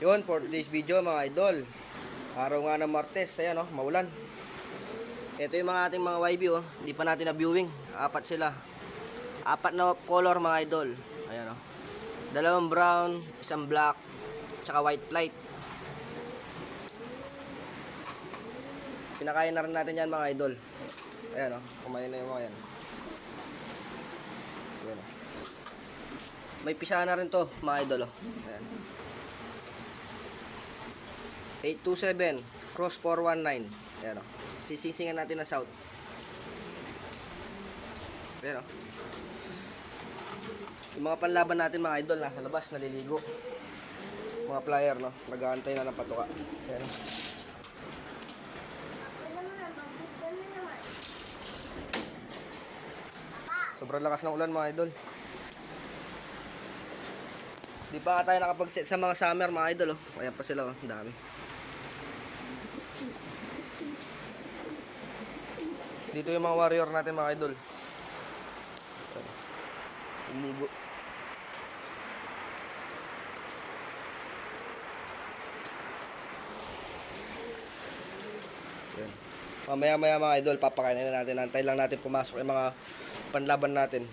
Yun, for today's video mga idol. Araw nga ng Martes, ayan oh, maulan. Ito yung mga ating mga YB oh, hindi pa natin na-viewing. Apat sila. Apat na color mga idol. Ayan oh. Dalawang brown, isang black, tsaka white flight. Pinakain na rin natin yan mga idol. Ayan oh, kumain na yung mga yan. Ayan oh. May pisa na rin to mga idol oh. Ayan. 827 cross 419. Ayan o. Sisisingan natin na south. Ayan o. Yung mga panlaban natin mga idol nasa labas, naliligo. Mga flyer no, nag-aantay na ng patuka. Ayan o. Sobrang lakas ng ulan mga idol. Di pa tayo nakapag-set sa mga summer mga idol oh. Ayan pa sila oh, ang dami. Dito yung mga warrior natin mga idol. Ligo. Yan. Mamaya mga idol, papakainin na natin. Antay lang natin pumasok yung mga panlaban natin.